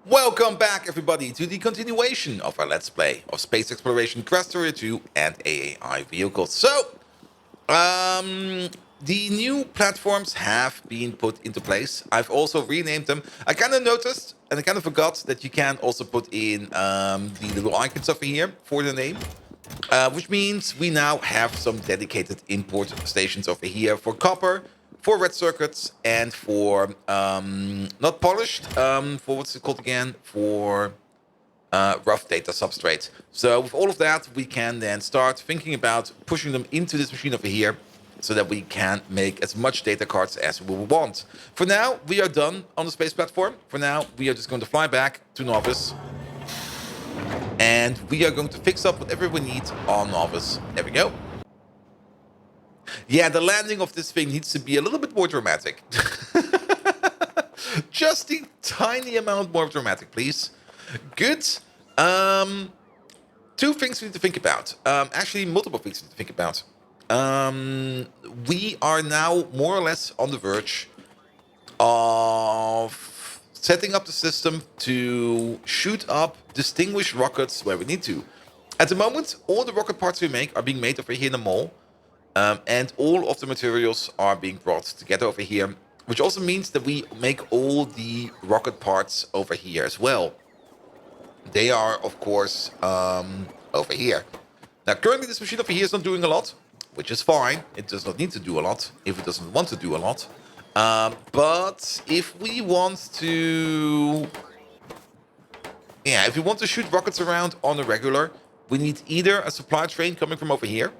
Welcome back, everybody, to the continuation of our Let's Play of Space Exploration, Krastorio 2, and AAI vehicles. The new platforms have been put into place. I've also renamed them. I kind of noticed, and I kind of forgot, that you can also put in the little icons over here for the name. Which means we now have some dedicated import stations over here for copper, for red circuits, and for not polished, for what's it called again? For rough data substrate. So with all of that, we can then start thinking about pushing them into this machine over here so that we can make as much data cards as we want. For now, we are done on the space platform. For now, we are just going to fly back to Novice. And we are going to fix up whatever we need on Novice. There we go. Yeah, the landing of this thing needs to be a little bit more dramatic. Just a tiny amount more dramatic, please. Good. Two things we need to think about. Actually, multiple things we need to think about. We are now more or less on the verge of setting up the system to shoot up distinguished rockets where we need to. At the moment, all the rocket parts we make are being made over here in the mall, and all of the materials are being brought together over here, which also means that we make all the rocket parts over here as well. They are, of course, over here. Now, currently this machine over here is not doing a lot, which is fine. It does not need to do a lot if it doesn't want to do a lot. But if we want to... Yeah, if we want to shoot rockets around on a regular, we need either a supply train coming from over here,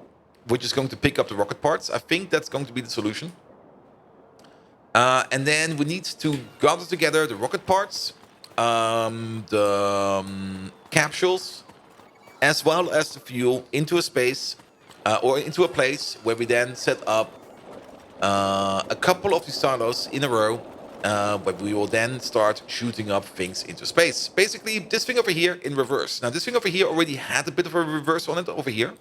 which is going to pick up the rocket parts. I think that's going to be the solution. And then we need to gather together the rocket parts, the capsules, as well as the fuel into a space or into a place where we then set up a couple of these silos in a row, where we will then start shooting up things into space. Basically, this thing over here in reverse. Now, this thing over here already had a bit of a reverse on it over here.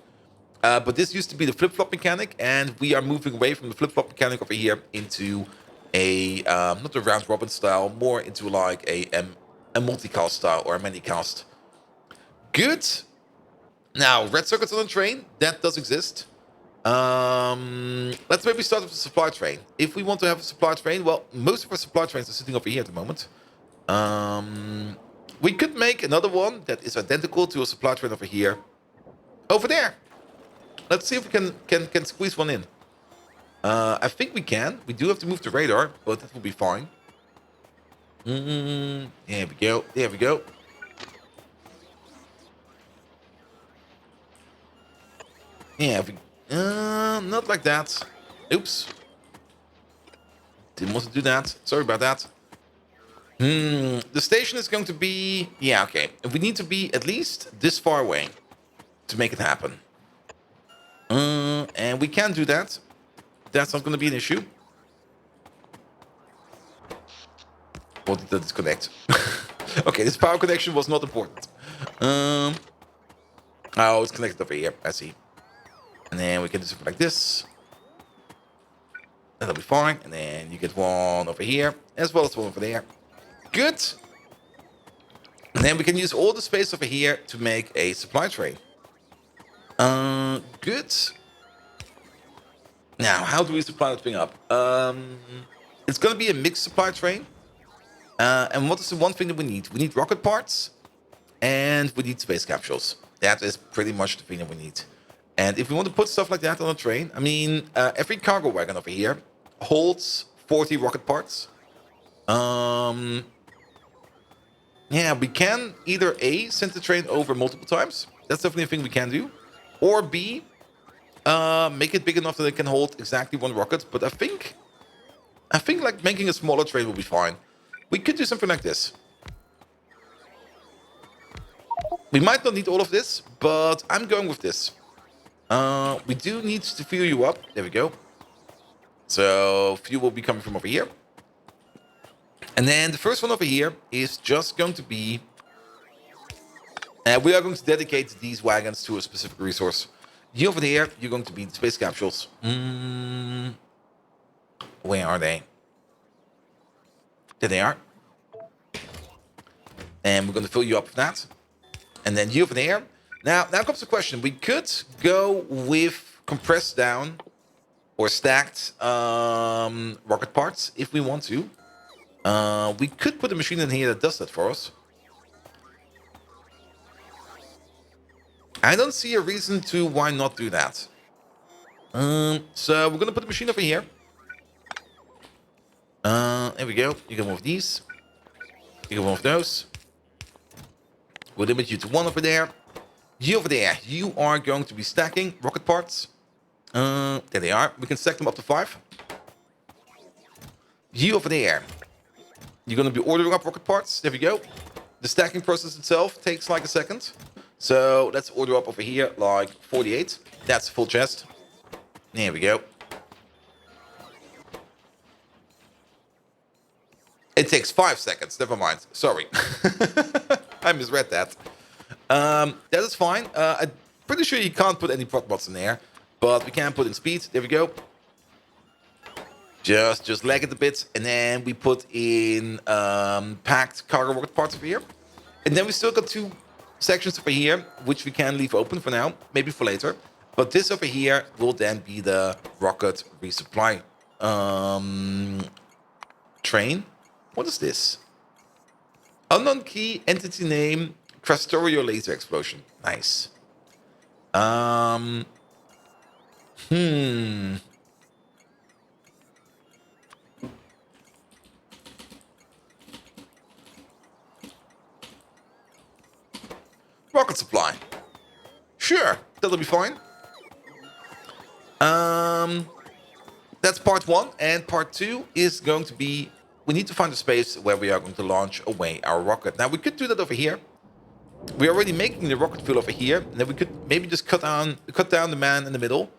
But this used to be the flip-flop mechanic, and we are moving away from the flip-flop mechanic over here into a, not a round-robin style, more into like a multicast style or a many-cast. Good. Now, red circuits on a train, that does exist. Let's maybe start with the supply train. If we want to have a supply train, well, most of our supply trains are sitting over here at the moment. We could make another one that is identical to a supply train over here. Over there. Let's see if we can squeeze one in. I think we can. We do have to move the radar, but that will be fine. There we go. There we go. Yeah, not like that. Oops. Didn't want to do that. Sorry about that. The station is going to be... Yeah, okay. We need to be at least this far away to make it happen. And we can do that. That's not going to be an issue. Or did that disconnect? Okay, this power connection was not important. Oh, it's connected over here. I see. And then we can do something like this. That'll be fine. And then you get one over here, as well as one over there. Good. And then we can use all the space over here to make a supply train. Good. Now, how do we supply that thing up? It's going to be a mixed supply train. And what is the one thing that we need? We need rocket parts, and we need space capsules. That is pretty much the thing that we need. And if we want to put stuff like that on a train, I mean, every cargo wagon over here holds 40 rocket parts. Yeah, we can either A, send the train over multiple times. That's definitely a thing we can do. Or B, make it big enough that it can hold exactly one rocket. But I think like making a smaller train will be fine. We could do something like this. We might not need all of this, but I'm going with this. We do need to fuel you up. There we go. So fuel will be coming from over here. And then the first one over here is just going to be... we are going to dedicate these wagons to a specific resource. You over there, you're going to be the space capsules. Where are they? There they are. And we're going to fill you up with that. And then you over there. Now comes the question. We could go with compressed down or stacked rocket parts if we want to. We could put a machine in here that does that for us. I don't see a reason to why not do that. So we're gonna put the machine over here. There we go. You can move these. You can move those. We'll limit you to one over there. You over there. You are going to be stacking rocket parts. There they are. We can stack them up to 5. You over there. You're going to be ordering up rocket parts. There we go. The stacking process itself takes like a second. So let's order up over here like 48. That's a full chest. There we go. It takes 5 seconds. Never mind. Sorry. I misread that. That is fine. I'm pretty sure you can't put any prop bots in there. But we can put in speed. There we go. Just lag it a bit. And then we put in packed cargo rocket parts over here. And then we still got 2 sections over here, which we can leave open for now. Maybe for later. But this over here will then be the rocket resupply train. What is this? Unknown key, entity name, Krastorio laser explosion. Nice. Rocket supply. Sure, that'll be fine. That's part 1, and part 2 is going to be we need to find a space where we are going to launch away our rocket. Now we could do that over here. We're already making the rocket fuel over here, and then we could maybe just cut down the man in the middle,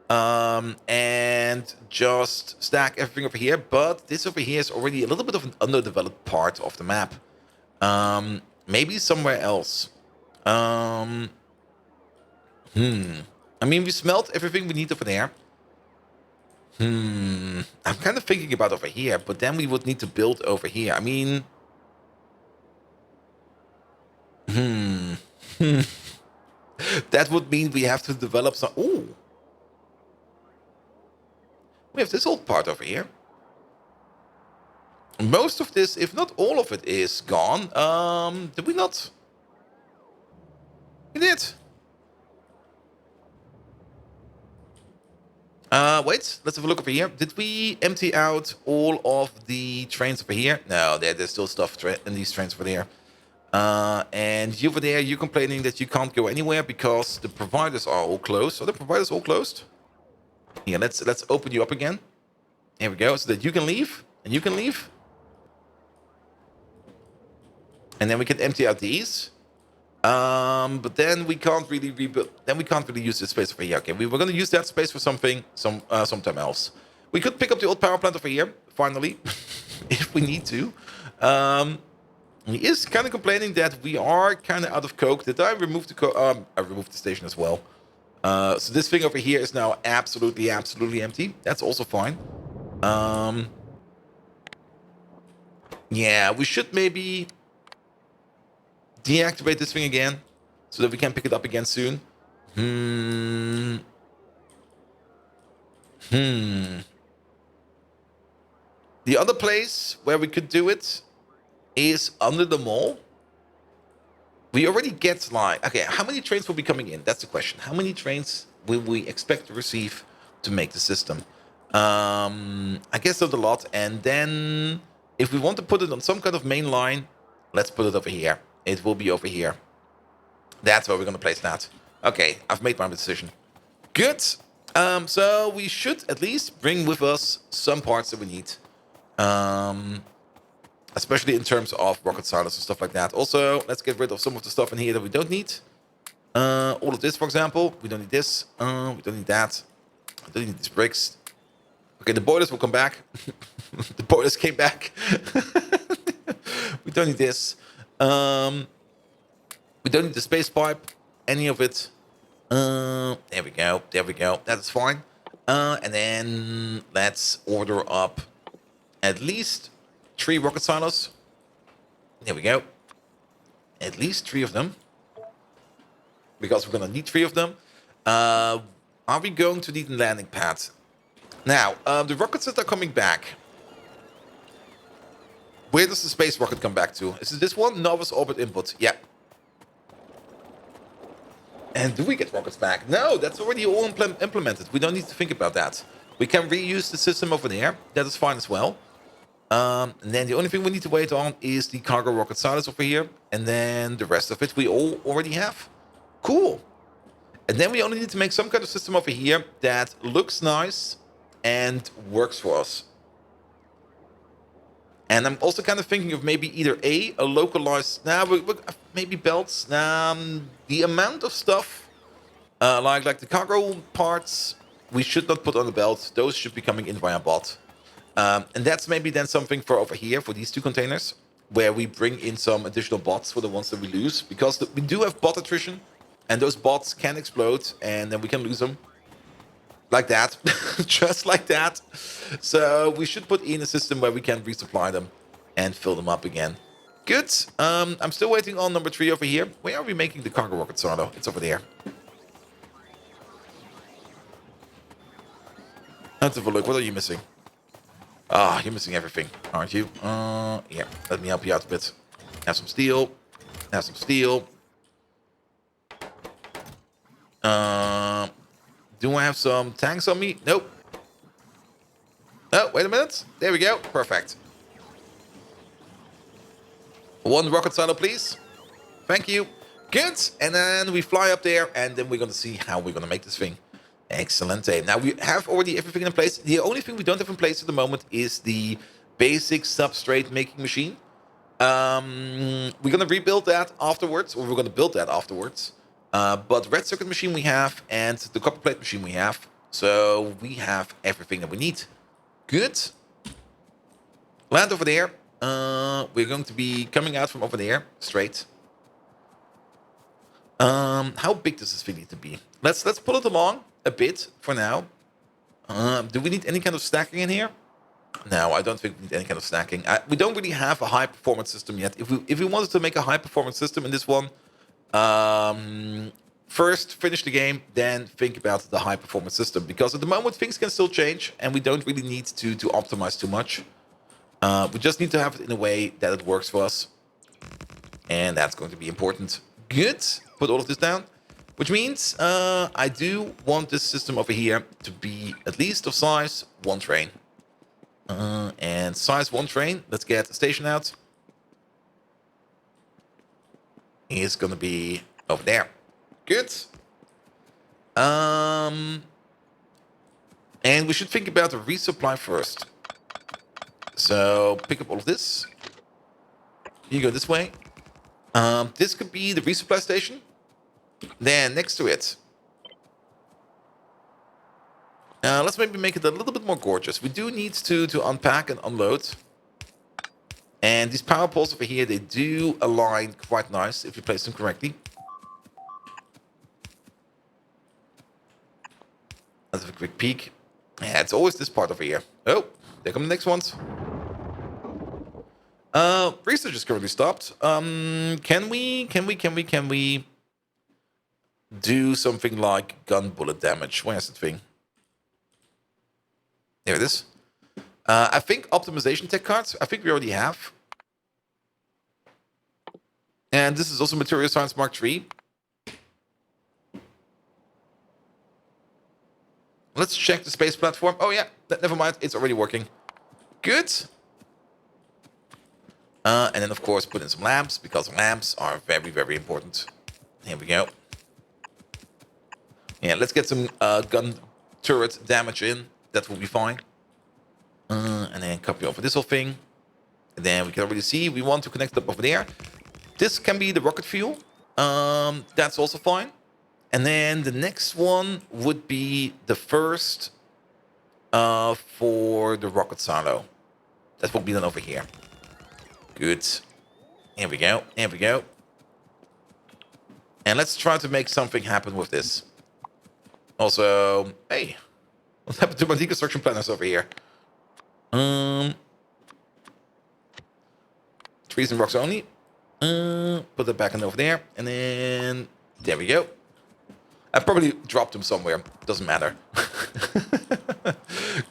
and just stack everything over here. But this over here is already a little bit of an underdeveloped part of the map. Maybe somewhere else. I mean, we smelt everything we need over there. I'm kind of thinking about over here, but then we would need to build over here. I mean, that would mean we have to develop some. Ooh, we have this old part over here. Most of this, if not all of it, is gone. Did we not? We did. Wait, let's have a look over here. Did we empty out all of the trains over here? No, there's still stuff in these trains over there. And you over there, you're complaining that you can't go anywhere because the providers are all closed. Are the providers all closed? Yeah, let's open you up again. Here we go, so that you can leave, and you can leave. And then we can empty out these. But then we can't really rebuild. Then we can't really use this space over here. Okay, we were going to use that space for something sometime else. We could pick up the old power plant over here, finally, if we need to. He is kind of complaining that we are kind of out of coke. Did I remove the coke? I removed the station as well. So this thing over here is now absolutely empty. That's also fine. Yeah, we should maybe deactivate this thing again so that we can pick it up again soon. The other place where we could do it is under the mall. We already get like, okay, how many trains will be coming in? That's the question. How many trains will we expect to receive to make the system? I guess there's a lot. And then if we want to put it on some kind of main line, let's put it over here. It will be over here. That's where we're going to place that. Okay, I've made my decision. Good. So we should at least bring with us some parts that we need. Especially in terms of rocket silos and stuff like that. Also, let's get rid of some of the stuff in here that we don't need. All of this, for example. We don't need this. We don't need that. I don't need these bricks. Okay, the boilers will come back. The boilers came back. We don't need this. We don't need the space pipe. Any of it. There we go. There we go. That's fine. And then let's order up at least 3 rocket silos. There we go. At least 3 of them. Because we're going to need 3 of them. Are we going to need a landing pad? Now, the rockets that are coming back. Where does the space rocket come back to? Is it this one? Novice orbit input. Yeah. And do we get rockets back? No, that's already all implemented. We don't need to think about that. We can reuse the system over there. That is fine as well. And then the only thing we need to wait on is the cargo rocket silos over here. And then the rest of it we all already have. Cool. And then we only need to make some kind of system over here that looks nice and works for us. And I'm also kind of thinking of maybe either a localized, maybe belts. The amount of stuff, like the cargo parts, we should not put on the belt. Those should be coming in via bot. And that's maybe then something for over here, for these 2 containers, where we bring in some additional bots for the ones that we lose. Because we do have bot attrition, and those bots can explode, and then we can lose them. Like that. Just like that. So we should put in a system where we can resupply them and fill them up again. Good. I'm still waiting on number 3 over here. Where are we making the cargo rocket silo? It's over there. Let's have a look. What are you missing? Ah, you're missing everything, aren't you? Yeah. Let me help you out a bit. Have some steel. Have some steel. Do I have some tanks on me? Nope. Oh, wait a minute. There we go. Perfect. 1 rocket silo, please. Thank you. Good. And then we fly up there, and then we're going to see how we're going to make this thing. Excellent. Now, we have already everything in place. The only thing we don't have in place at the moment is the basic substrate making machine. We're going to rebuild that afterwards, or we're going to build that afterwards. But red circuit machine we have, and the copper plate machine we have. So we have everything that we need. Good. Land over there. We're going to be coming out from over there, straight. How big does this thing need to be? Let's pull it along a bit for now. Do we need any kind of stacking in here? No, I don't think we need any kind of stacking. We don't really have a high performance system yet. If we wanted to make a high performance system in this one, first finish the game, then think about the high performance system, because at the moment things can still change and we don't really need to optimize too much. We just need to have it in a way that it works for us, and that's going to be important. Good. Put all of this down, which means I do want this system over here to be at least of size 1 train. And size 1 train, let's get the station out, is going to be over there. Good. And we should think about the resupply first. So pick up all of this. You go this way. This could be the resupply station. Then next to it, let's maybe make it a little bit more gorgeous. We do need to unpack and unload. And these power poles over here, they do align quite nice if you place them correctly. Let's have a quick peek. Yeah, it's always this part over here. Oh, there come the next ones. Research is currently stopped. Can we do something like gun bullet damage? Where's the thing? There it is. I think optimization tech cards, I think we already have. And this is also Material Science Mark III. Let's check the space platform. Oh yeah, never mind, it's already working. Good. And then of course put in some lamps, because lamps are very, very important. Here we go. Yeah, let's get some gun turret damage in. That will be fine. And then copy over this whole thing. And then we can already see we want to connect it up over there. This can be the rocket fuel. That's also fine. And then the next one would be the first for the rocket silo. That will be done over here. Good. Here we go. Here we go. And let's try to make something happen with this. Also, hey, what happened to my deconstruction planners over here? Trees and rocks only. Put that back in over there. And then there we go. I probably dropped him somewhere. Doesn't matter.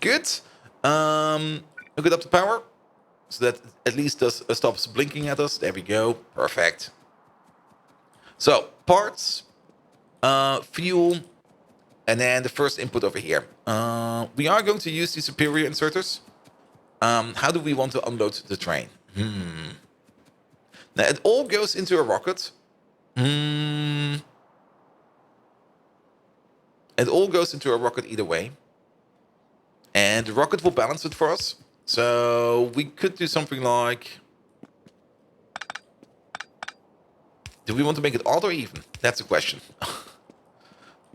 Good. Hook it up to power. So that at least stops blinking at us. There we go. Perfect. So, parts, fuel, and then the first input over here. We are going to use the superior inserters. How do we want to unload the train? Now, it all goes into a rocket. It all goes into a rocket either way. And the rocket will balance it for us. So we could do something like... Do we want to make it odd or even? That's the question.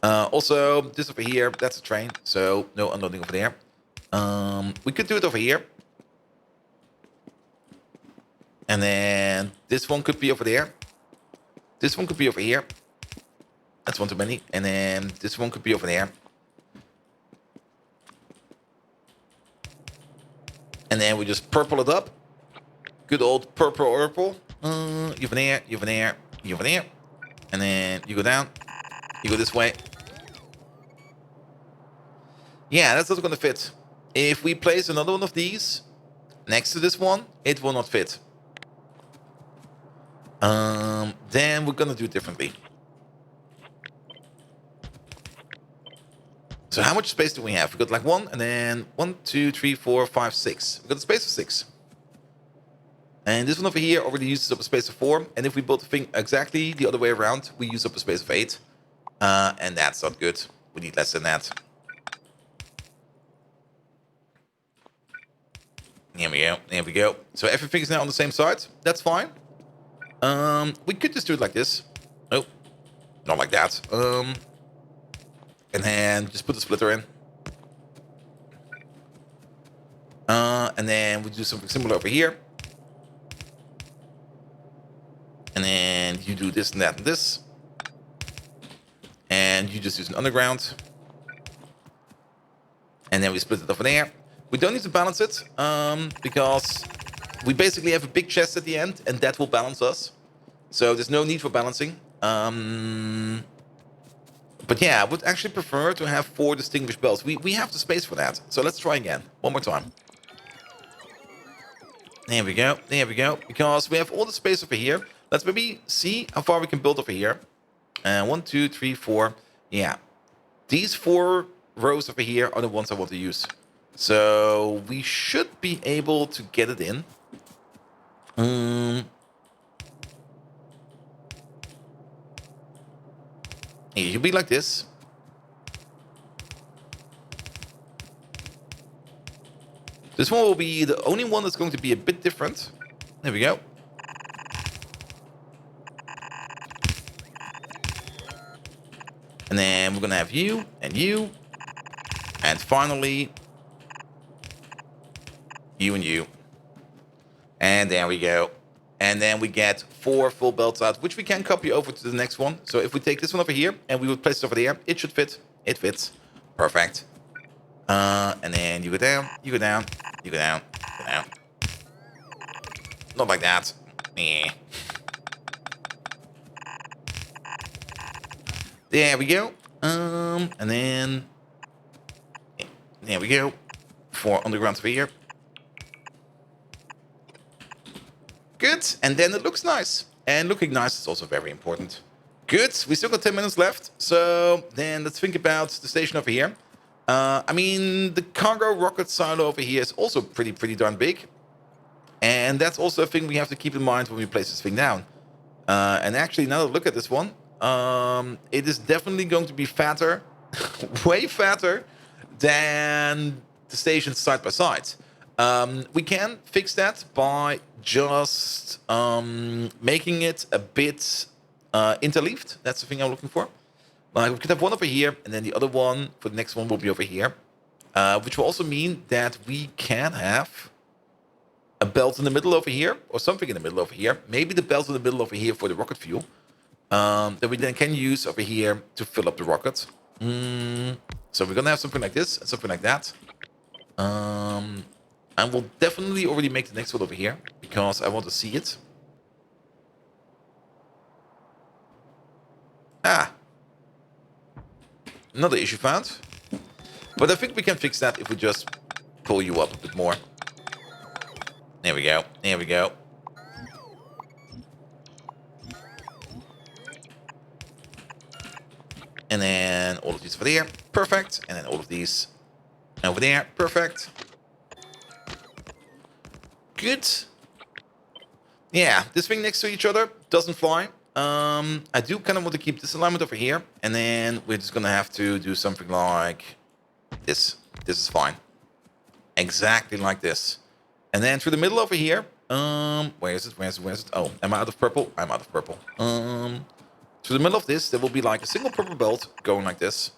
Also, this over here, that's a train. So no unloading over there. We could do it over here. And then this one could be over there. This one could be over here. That's one too many. And then this one could be over there. And then we just purple it up. Good old purple. You van here, you van here, you van here. And then you go down. You go this way. Yeah, that's not going to fit. If we place another one of these next to this one, it will not fit. Then we're going to do it differently. So how much space do we have? We got like 1, and then 1, 2, 3, 4, 5, 6. We got a space of 6. And this one over here already uses up a space of 4. And if we build the thing exactly the other way around, we use up a space of 8. And that's not good. We need less than that. Here we go. There we go. So everything is now on the same side. That's fine. We could just do it like this. Oh, not like that. And then just put the splitter in. And then we do something similar over here. And then you do this and that and this. And you just use an underground. And then we split it over there. We don't need to balance it, because we basically have a big chest at the end, and that will balance us. So there's no need for balancing. But yeah, I would actually prefer to have 4 distinguished belts. We have the space for that. So let's try again. One more time. There we go. There we go. Because we have all the space over here. Let's maybe see how far we can build over here. 1, 2, 3, 4. Yeah. These 4 rows over here are the ones I want to use. So we should be able to get it in. It should be like this. This one will be the only one that's going to be a bit different. There we go. And then we're going to have you and you. And finally, you and you. And there we go. And then we get 4 full belts out, which we can copy over to the next one. So if we take this one over here and we would place it over there, it should fit. It fits. Perfect. And then you go down, you go down, you go down, go down. Not like that. There we go. And then there we go. 4 underground over here. Good, and then it looks nice. And looking nice is also very important. Good, we still got 10 minutes left. So then let's think about the station over here. I mean, the cargo rocket silo over here is also pretty darn big. And that's also a thing we have to keep in mind when we place this thing down. And actually, now that I look at this one, it is definitely going to be fatter, way fatter than the stations side by side. We can fix that by just making it a bit interleaved. That's the thing I'm looking for. We could have one over here, and then the other one for the next one will be over here. Which will also mean that we can have a belt in the middle over here, or something in the middle over here. Maybe the belt in the middle over here for the rocket fuel. That we then can use over here to fill up the rocket. So we're going to have something like this and something like that. And we'll definitely already make the next one over here, because I want to see it. Ah, another issue found. But I think we can fix that if we just pull you up a bit more. There we go. There we go. And then all of these over there. Perfect. And then all of these over there. Perfect. Good. Yeah, this thing next to each other doesn't fly. I do kind of want to keep this alignment over here. And then we're just going to have to do something like this. This is fine. Exactly like this. And then through the middle over here. Where is it? Where is it? Where is it? Oh, am I out of purple? I'm out of purple. Through the middle of this, there will be like a single purple belt going like this.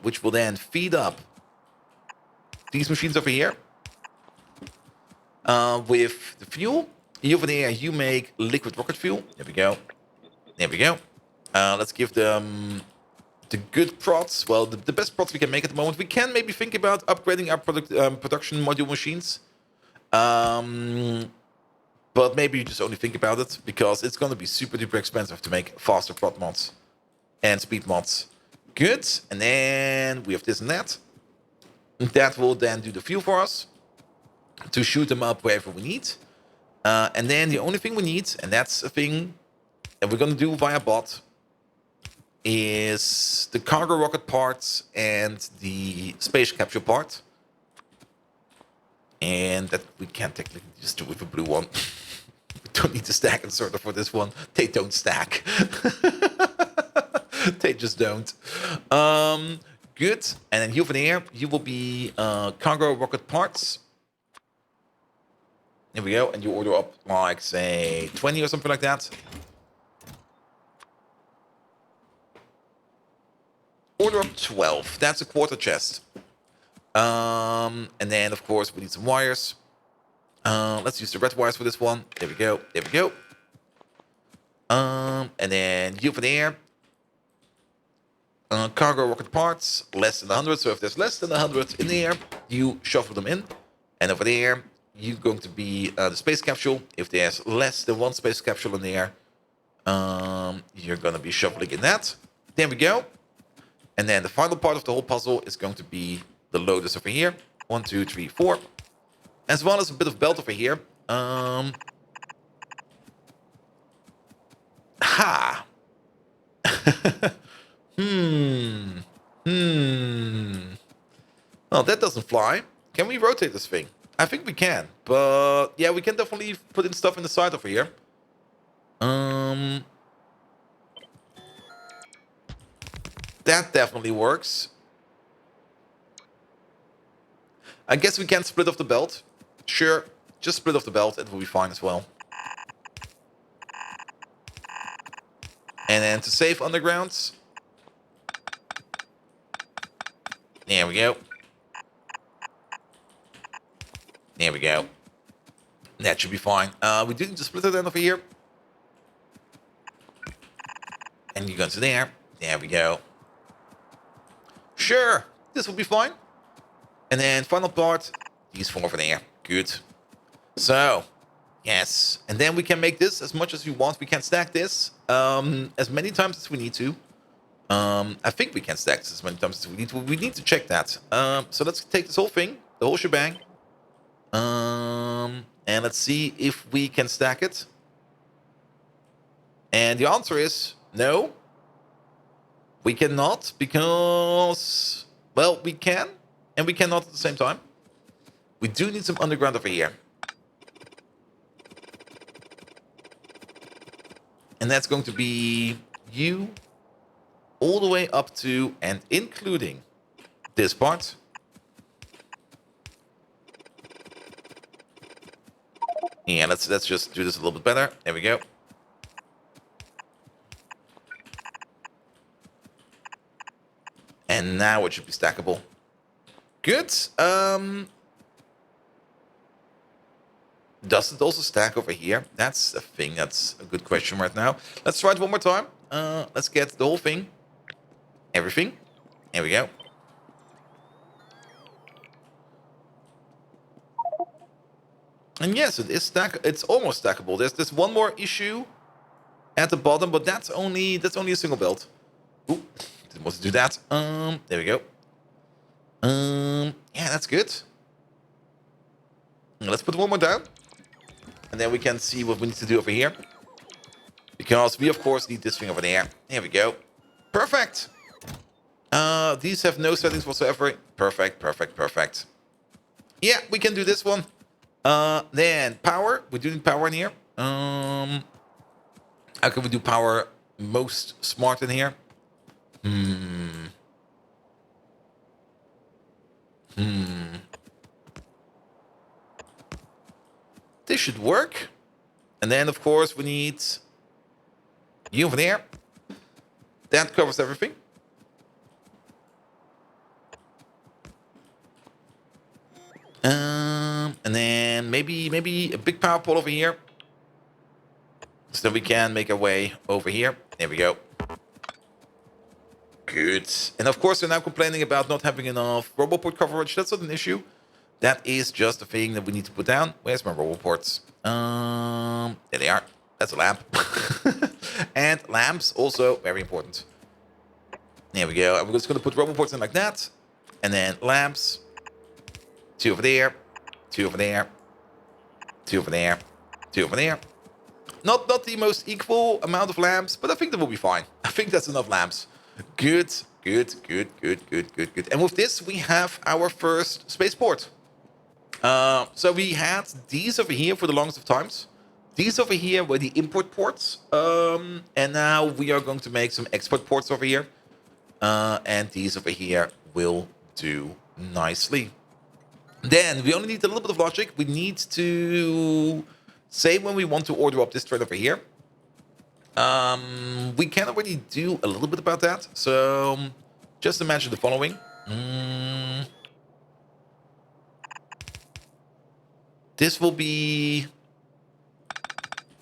Which will then feed up these machines over here. With the fuel. Here over there, you make liquid rocket fuel. There we go. There we go. Let's give them the good prods. Well, the best prods we can make at the moment. We can maybe think about upgrading our production module machines. But maybe you just only think about it because it's going to be super duper expensive to make faster prod mods and speed mods. Good. And then we have this and that. That will then do the fuel for us to shoot them up wherever we need. And then the only thing we need, and that's a thing that we're going to do via bot, is the cargo rocket parts and the space capsule part. And that we can technically just do with a blue one. We don't need to stack inserter for this one. They don't stack. They just don't. Good. And then here over there, you will be cargo rocket parts. There we go. And you order up like, say, 20 or something like that. Order up 12. That's a quarter chest. And then, of course, we need some wires. Let's use the red wires for this one. There we go. There we go. And then you over there. Cargo rocket parts, less than 100. So if there's less than 100 in there, you shuffle them in. And over there, you're going to be the space capsule. If there's less than one space capsule in there, you're going to be shuffling in that. There we go. And then the final part of the whole puzzle is going to be the loaders over here. 1, 2, 3, 4. As well as a bit of belt over here. Ha! Well, that doesn't fly. Can we rotate this thing? I think we can. But yeah, we can definitely put in stuff in the side over here. That definitely works. I guess we can split off the belt. Sure, just split off the belt. It will be fine as well. And then to save undergrounds. There we go. There we go. That should be fine. We do need to split it then over here. And you go to there. There we go. Sure, this will be fine. And then final part, these 4 over there. Good. So, yes. And then we can make this as much as we want. We can stack this as many times as we need to. I think we can stack this as many times as we need to. We need to check that. So let's take this whole thing, the whole shebang. And let's see if we can stack it. And the answer is no. We cannot because, well, we can and we cannot at the same time. We do need some underground over here. And that's going to be you all the way up to and including this part. Yeah, let's just do this a little bit better. There we go. And now it should be stackable. Good. Does it also stack over here? That's a thing. That's a good question right now. Let's try it one more time. Let's get the whole thing. Everything. There we go. And yes, it is it's almost stackable. There's this one more issue at the bottom, but that's only a single belt. Ooh, didn't want to do that. There we go. Yeah, that's good. Let's put one more down, and then we can see what we need to do over here. Because we, of course, need this thing over there. There we go. Perfect. These have no settings whatsoever. Perfect, perfect, perfect. Yeah, we can do this one. Then power. We do need power in here. How can we do power most smart in here? This should work. And then, of course, we need you over there. That covers everything. And then maybe a big power pole over here. So we can make our way over here. There we go. Good. And of course, we're now complaining about not having enough roboport coverage. That's not an issue. That is just a thing that we need to put down. Where's my roboports? There they are. That's a lamp. And lamps also very important. There we go. And we're just going to put roboports in like that. And then lamps. 2 over there. 2 over there. 2 over there. 2 over there. Not the most equal amount of lamps, but I think that will be fine. I think that's enough lamps. Good, good, good, good, good, good, good. And with this, we have our first spaceport. So we had these over here for the longest of times. These over here were the import ports. And now we are going to make some export ports over here. And these over here will do nicely. Then we only need a little bit of logic. We need to say when we want to order up this train over here. We can already do a little bit about that. So just imagine the following. This will be...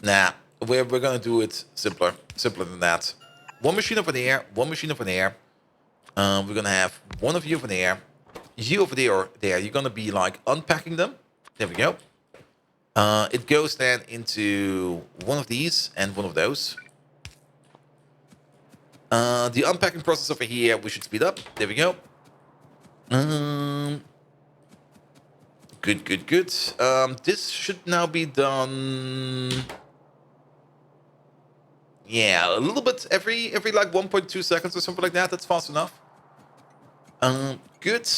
Nah, we're going to do it simpler than that. One machine over there, one machine over there. We're going to have one of you over there. You over there or there. You're going to be like unpacking them. There we go. It goes then into one of these and one of those. The unpacking process over here, we should speed up. There we go. Good, good, good. This should now be done... Yeah, a little bit every like 1.2 seconds or something like that. That's fast enough. Good.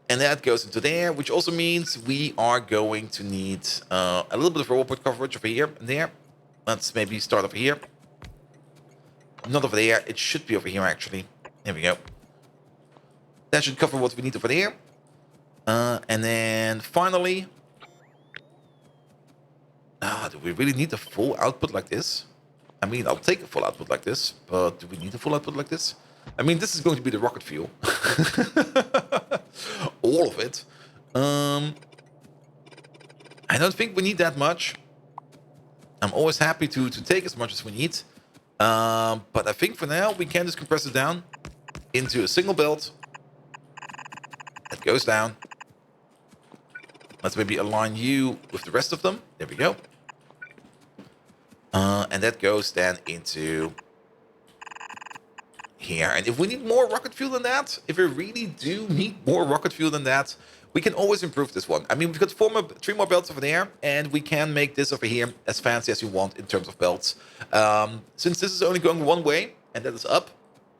And that goes into there, which also means we are going to need a little bit of roboport coverage over here and there. Let's maybe start over here. Not over there. It should be over here, actually. There we go. That should cover what we need over there. And then finally... do we really need a full output like this? I mean, I'll take a full output like this, but do we need a full output like this? I mean, this is going to be the rocket fuel. All of it. I don't think we need that much. I'm always happy to take as much as we need. But I think for now, we can just compress it down into a single belt. That goes down. Let's maybe align you with the rest of them. There we go. And that goes then into here. And if we need more rocket fuel than that, if we really do need more rocket fuel than that, we can always improve this one. I mean, we could form 3 more belts over there, and we can make this over here as fancy as you want in terms of belts. Since this is only going one way, and that is up,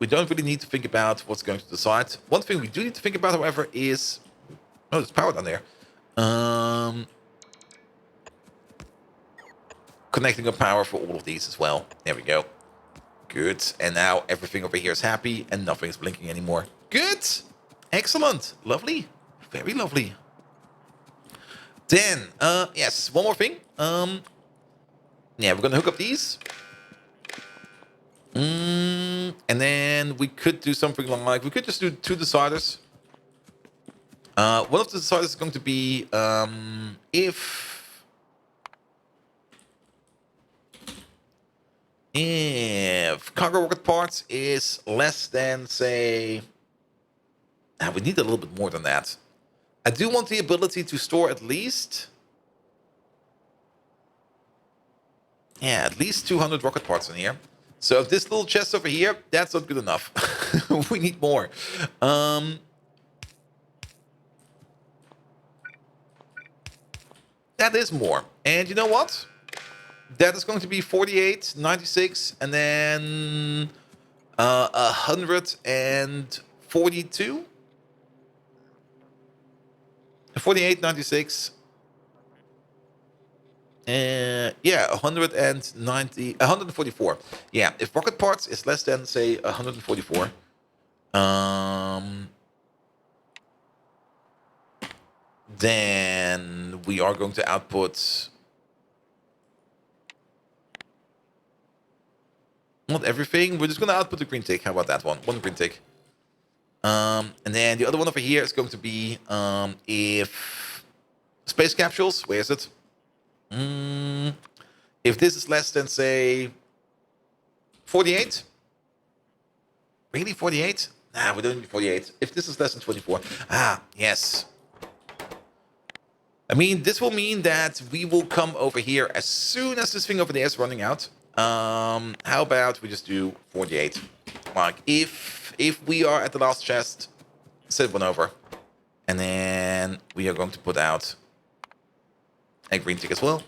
we don't really need to think about what's going to the side. One thing we do need to think about, however, is... Oh, there's power down there. Connecting up power for all of these as well. There we go. Good. And now everything over here is happy and nothing is blinking anymore. Good. Excellent. Lovely. Very lovely. Then, yes, one more thing. Yeah, we're going to hook up these. And then we could do something like... We could just do 2 deciders. One of the deciders is going to be if cargo rocket parts is less than, say... we need a little bit more than that. I do want the ability to store at least Yeah, at least 200 rocket parts in here. So if this little chest over here, that's not good enough. We need more. That is more. And you know what? That is going to be 48, 96, and then 142. 48, 96. Yeah, 190, 144. Yeah, if rocket parts is less than, say, 144, then we are going to output not everything. We're just going to output the green tick. How about that one? One green tick. And then the other one over here is going to be if space capsules. Where is it? If this is less than, say, 48. Really, 48? Nah, we don't need 48. If this is less than 24. Ah, yes. I mean, this will mean that we will come over here as soon as this thing over there is running out. How about we just do 48? Like, if we are at the last chest, set one over. And then we are going to put out a green tick as well.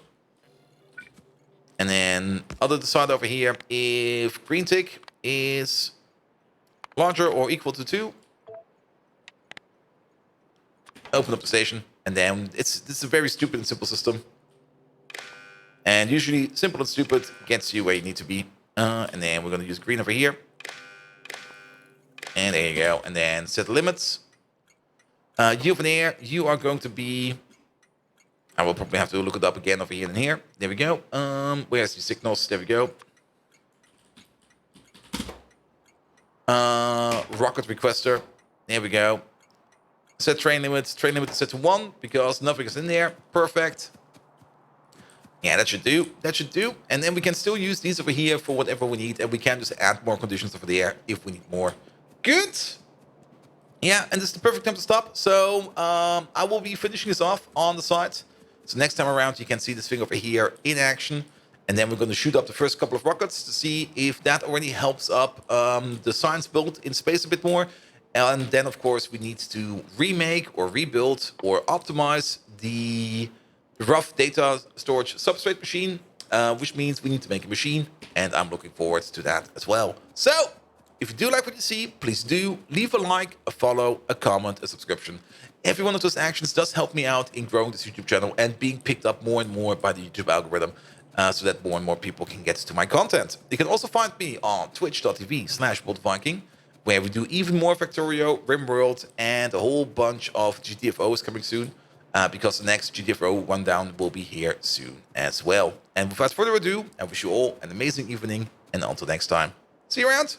And then other side over here, if green tick is larger or equal to 2, open up the station. And then it's a very stupid and simple system. And usually simple and stupid gets you where you need to be. And then we're going to use green over here. And there you go. And then set the limits. You over there, you are going to be... I will probably have to look it up again over here and here. There we go. Where's the signals? There we go. Rocket requester. There we go. Set train limits. Train limit is set to 1 because nothing is in there. Perfect. Yeah, that should do. That should do. And then we can still use these over here for whatever we need. And we can just add more conditions over there if we need more. Good. Yeah, and this is the perfect time to stop. So I will be finishing this off on the side. So next time around, you can see this thing over here in action. And then we're going to shoot up the first couple of rockets to see if that already helps up the science build in space a bit more. And then, of course, we need to remake or rebuild or optimize the rough data storage substrate machine, which means we need to make a machine. And I'm looking forward to that as well. So if you do like what you see, please do leave a like, a follow, a comment, a subscription. Every one of those actions does help me out in growing this YouTube channel and being picked up more and more by the YouTube algorithm so that more and more people can get to my content. You can also find me on twitch.tv/BoldViking, where we do even more Factorio, RimWorld, and a whole bunch of GTFOs coming soon because the next GTFO rundown will be here soon as well. And without further ado, I wish you all an amazing evening, and until next time, see you around.